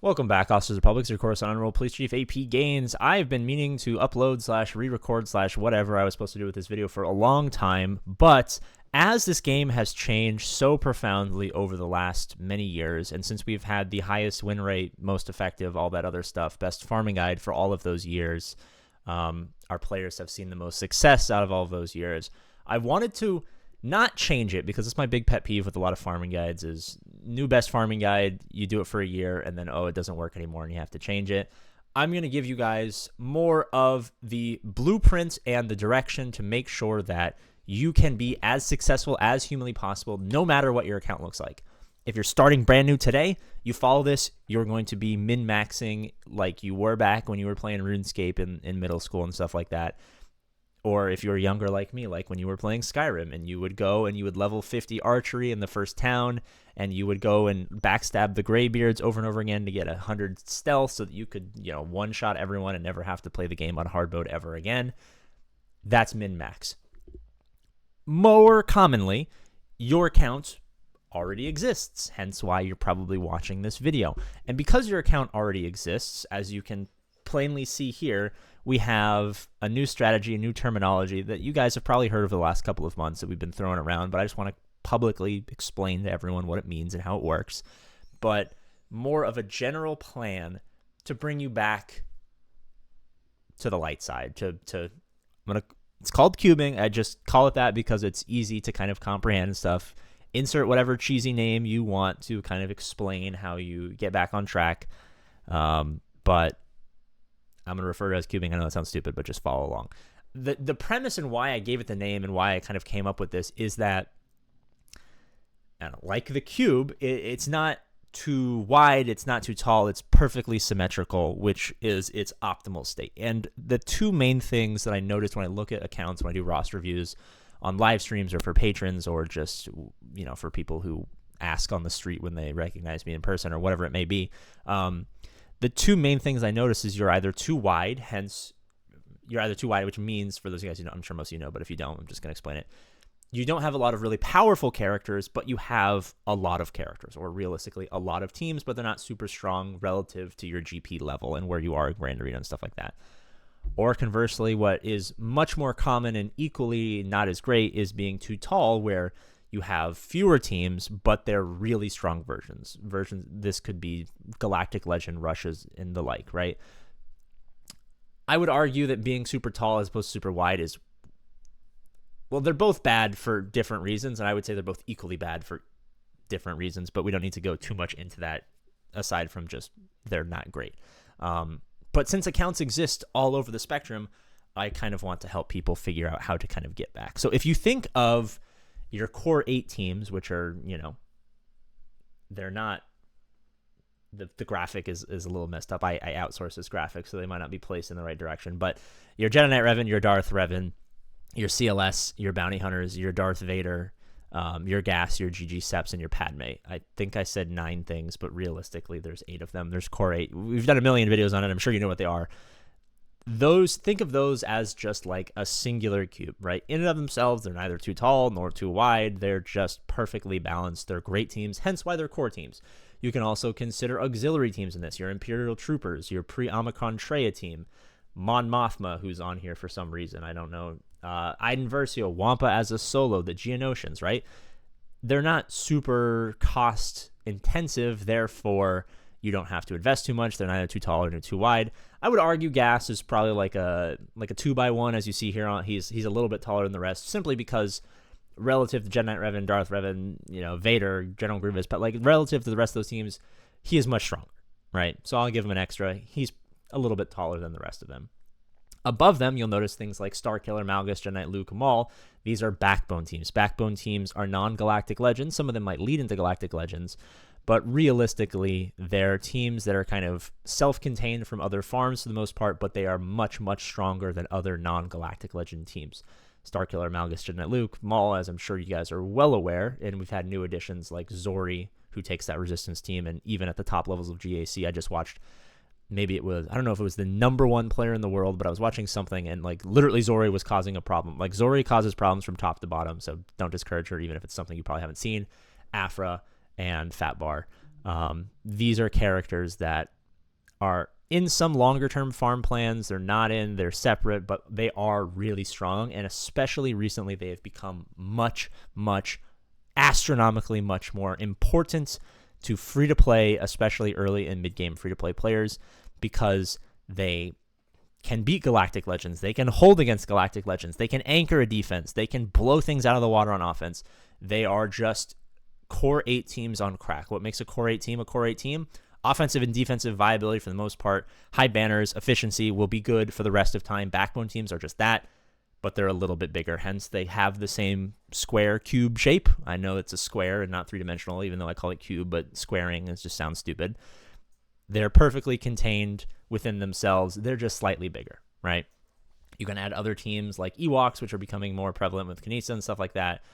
Welcome back, Officers of the Public, your Coruscant Honorable Police Chief APGAINS. I've been meaning to upload / re-record / whatever I was supposed to do with this video for a long time, but as this game has changed so profoundly over the last many years, and since we've had the highest win rate, most effective, all that other stuff, best farming guide for all of those years, our players have seen the most success out of all of those years. I wanted to not change it because it's my big pet peeve with a lot of farming guides is new best farming guide, you do it for a year and then, it doesn't work anymore and you have to change it. I'm going to give you guys more of the blueprint and the direction to make sure that you can be as successful as humanly possible no matter what your account looks like. If you're starting brand new today, you follow this, you're going to be min-maxing like you were back when you were playing RuneScape in middle school and stuff like that. Or if you were younger like me, like when you were playing Skyrim and you would go and you would level 50 archery in the first town and you would go and backstab the Greybeards over and over again to get 100 stealth so that you could, one-shot everyone and never have to play the game on hard mode ever again. That's min-max. More commonly, your account already exists, hence why you're probably watching this video. And because your account already exists, as you can plainly see here, we have a new strategy, a new terminology that you guys have probably heard of the last couple of months that we've been throwing around, but I just want to publicly explain to everyone what it means and how it works. But more of a general plan to bring you back to the light side. It's called cubing. I just call it that because it's easy to kind of comprehend and stuff. Insert whatever cheesy name you want to kind of explain how you get back on track. But I'm going to refer to it as cubing. I know that sounds stupid, but just follow along. The premise and why I gave it the name and why I kind of came up with this is that, like the cube, it's not too wide, it's not too tall, it's perfectly symmetrical, which is its optimal state. And the two main things that I noticed when I look at accounts, when I do roster reviews on live streams or for patrons or just, for people who ask on the street when they recognize me in person or whatever it may be, the two main things I notice is you're either too wide, which means, for those of you guys who know, I'm sure most of you know, but if you don't, I'm just going to explain it. You don't have a lot of really powerful characters, but you have a lot of characters, or realistically a lot of teams, but they're not super strong relative to your GP level and where you are in Grand Arena and stuff like that. Or conversely, what is much more common and equally not as great is being too tall, where you have fewer teams, but they're really strong versions. This could be Galactic Legend rushes and the like, right? I would argue that being super tall as opposed to super wide is, well, they're both bad for different reasons, and I would say they're both equally bad for different reasons, but we don't need to go too much into that aside from just they're not great. But since accounts exist all over the spectrum, I kind of want to help people figure out how to kind of get back. So if you think of your core 8 teams, which are, they're not, the graphic is a little messed up. I outsource this graphic, so they might not be placed in the right direction. But your Jedi Knight Revan, your Darth Revan, your CLS, your Bounty Hunters, your Darth Vader, your Gas, your GG Seps, and your Padme. I think I said 9 things, but realistically, there's 8 of them. There's core 8. We've done a million videos on it. I'm sure you know what they are. Think of those as just like a singular cube, right? In and of themselves, they're neither too tall nor too wide. They're just perfectly balanced. They're great teams, hence why they're core teams. You can also consider auxiliary teams in this. Your Imperial Troopers, your pre-Omicron Treya team, Mon Mothma, who's on here for some reason. I don't know. Iden Versio, Wampa as a solo, the Geonosians, right? They're not super cost intensive, therefore you don't have to invest too much. They're neither too tall nor too wide. I would argue Gas is probably like a 2x1, as you see here. He's a little bit taller than the rest, simply because relative to Jedi Knight Revan, Darth Revan, Vader, General Grievous, but like relative to the rest of those teams, he is much stronger, right? So I'll give him an extra. He's a little bit taller than the rest of them. Above them, you'll notice things like Starkiller, Malgus, Jedi Knight Luke, Maul. These are backbone teams. Backbone teams are non-galactic legends. Some of them might lead into galactic legends, but realistically, they're teams that are kind of self-contained from other farms for the most part, but they are much, much stronger than other non-galactic legend teams. Starkiller, Malgus, Jedi Knight Luke, Maul, as I'm sure you guys are well aware, and we've had new additions like Zori, who takes that resistance team, and even at the top levels of GAC, I just watched, maybe it was, I don't know if it was the #1 player in the world, but I was watching something, and like literally Zori was causing a problem. Like Zori causes problems from top to bottom, so don't discourage her, even if it's something you probably haven't seen. Afra and Fat Bar. These are characters that are in some longer term farm plans. They're separate, but they are really strong. And especially recently, they have become much, astronomically much more important to free to play, especially early and mid game free to play players, because they can beat Galactic Legends. They can hold against Galactic Legends. They can anchor a defense. They can blow things out of the water on offense. They are just core 8 teams on crack. What makes a core 8 team a core 8 team? Offensive and defensive viability for the most part. High banners, efficiency will be good for the rest of time. Backbone teams are just that, but they're a little bit bigger. Hence, they have the same square cube shape. I know it's a square and not three-dimensional, even though I call it cube, but squaring just sounds stupid. They're perfectly contained within themselves. They're just slightly bigger, right? You can add other teams like Ewoks, which are becoming more prevalent with Kinesa and stuff like that.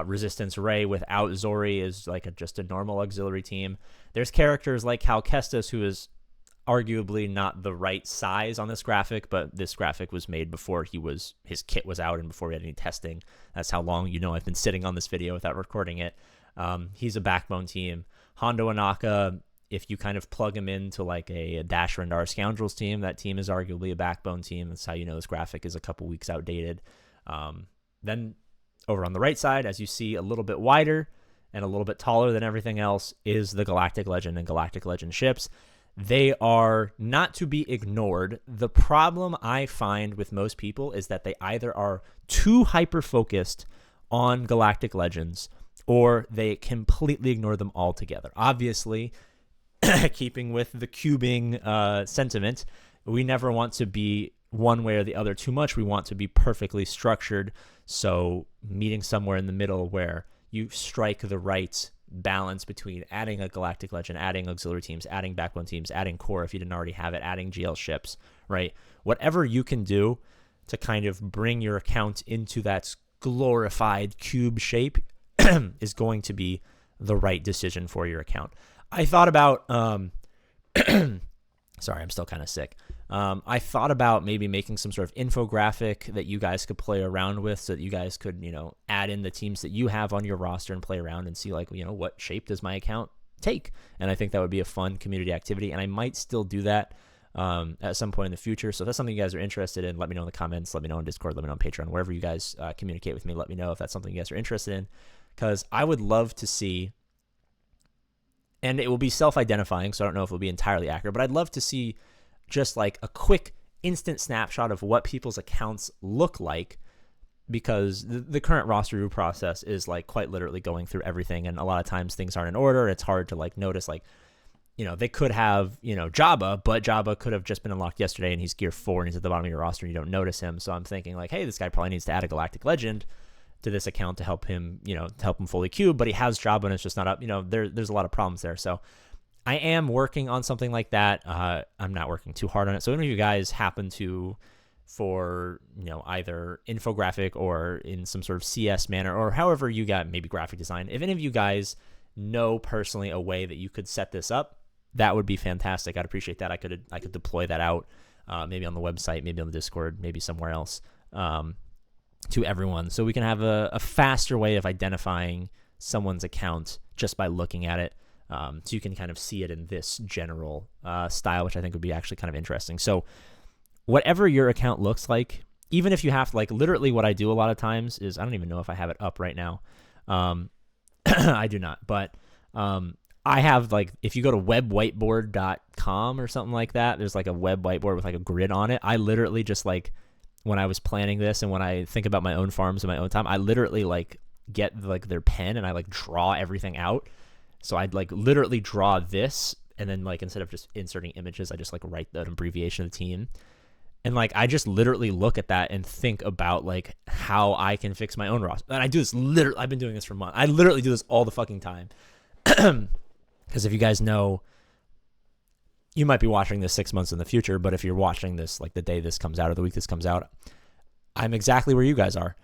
Resistance Ray without Zori is like just a normal auxiliary team. There's characters like Cal Kestis, who is arguably not the right size on this graphic, but this graphic was made before his kit was out and before we had any testing. That's how long I've been sitting on this video without recording it. He's a backbone team. Hondo Anaka, if you kind of plug him into like a Dash Rendar Scoundrels team, that team is arguably a backbone team. That's how this graphic is a couple weeks outdated. Then over on the right side, as you see, a little bit wider and a little bit taller than everything else is the Galactic Legend and Galactic Legend ships. They are not to be ignored. The problem I find with most people is that they either are too hyper-focused on Galactic Legends or they completely ignore them altogether. Obviously, keeping with the cubing sentiment, we never want to be one way or the other too much. We want to be perfectly structured. So meeting somewhere in the middle where you strike the right balance between adding a Galactic Legend, adding auxiliary teams, adding backbone teams, adding core if you didn't already have it, adding GL ships, right? Whatever you can do to kind of bring your account into that glorified cube shape is going to be the right decision for your account. I thought about, sorry, I'm still kind of sick. I thought about maybe making some sort of infographic that you guys could play around with so that you guys could, add in the teams that you have on your roster and play around and see like, what shape does my account take? And I think that would be a fun community activity. And I might still do that at some point in the future. So if that's something you guys are interested in, let me know in the comments, let me know on Discord, let me know on Patreon, wherever you guys communicate with me, let me know if that's something you guys are interested in, because I would love to see, and it will be self-identifying, so I don't know if it'll be entirely accurate, but I'd love to see just like a quick instant snapshot of what people's accounts look like, because the current roster review process is like quite literally going through everything, and a lot of times things aren't in order. It's hard to like notice, like, they could have, Jabba, but Jabba could have just been unlocked yesterday and he's gear 4 and he's at the bottom of your roster and you don't notice him. So I'm thinking like, hey, this guy probably needs to add a Galactic Legend to this account to help him, to help him fully cube, but he has Jabba and it's just not up. There's a lot of problems there. So I am working on something like that. I'm not working too hard on it. So if any of you guys happen to, for, either infographic or in some sort of CS manner, or however you got maybe graphic design, if any of you guys know personally a way that you could set this up, that would be fantastic. I'd appreciate that. I could deploy that out, maybe on the website, maybe on the Discord, maybe somewhere else, to everyone, so we can have a faster way of identifying someone's account just by looking at it. So you can kind of see it in this general style, which I think would be actually kind of interesting. So whatever your account looks like, even if you have like literally what I do a lot of times is, I don't even know if I have it up right now. I do not, but I have like, if you go to webwhiteboard.com or something like that, there's like a web whiteboard with like a grid on it. I literally just like, when I was planning this and when I think about my own farms in my own time, I literally like get like their pen and I like draw everything out. So I'd like literally draw this, and then like instead of just inserting images, I just like write the abbreviation of the team. And like I just literally look at that and think about like how I can fix my own roster. And I do this literally, I've been doing this for months. I literally do this all the fucking time. Because if you guys know, you might be watching this 6 months in the future, but if you're watching this like the day this comes out or the week this comes out, I'm exactly where you guys are.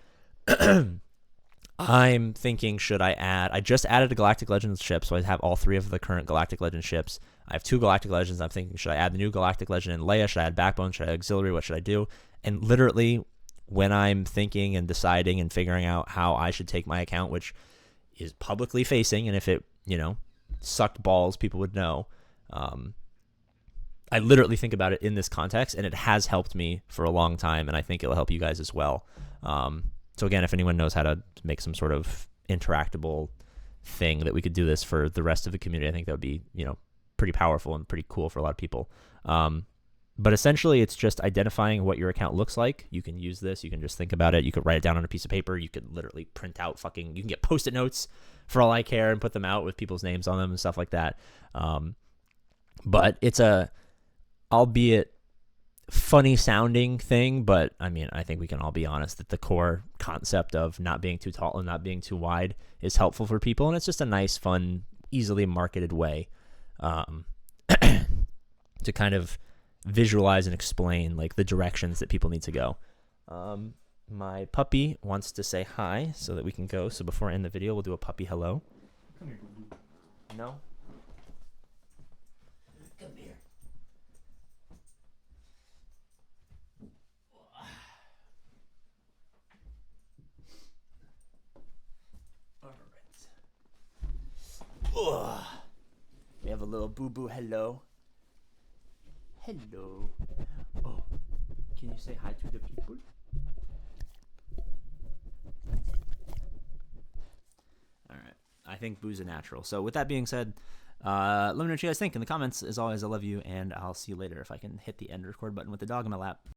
I'm thinking, should I add? I just added a Galactic Legends ship, so I have all 3 of the current Galactic Legend ships. I have 2 Galactic Legends. I'm thinking, should I add the new Galactic Legend and Leia? Should I add Backbone? Should I add Auxiliary? What should I do? And literally, when I'm thinking and deciding and figuring out how I should take my account, which is publicly facing, and if it, sucked balls, people would know. I literally think about it in this context, and it has helped me for a long time, and I think it'll help you guys as well. So again, if anyone knows how to make some sort of interactable thing that we could do this for the rest of the community, I think that would be, pretty powerful and pretty cool for a lot of people. But essentially, it's just identifying what your account looks like. You can use this. You can just think about it. You could write it down on a piece of paper. You could literally print out you can get Post-it notes for all I care and put them out with people's names on them and stuff like that. But it's albeit funny sounding thing, but I mean, I think we can all be honest that the core concept of not being too tall and not being too wide is helpful for people. And it's just a nice, fun, easily marketed way to kind of visualize and explain like the directions that people need to go. My puppy wants to say hi so that we can go. So before I end the video, we'll do a puppy hello. Come here, boo-boo. No? Come here. All right. We have a little boo-boo hello. Hello. Oh, can you say hi to the people? All right. I think Boo's a natural. So with that being said, let me know what you guys think in the comments. As always, I love you, and I'll see you later if I can hit the end record button with the dog in my lap.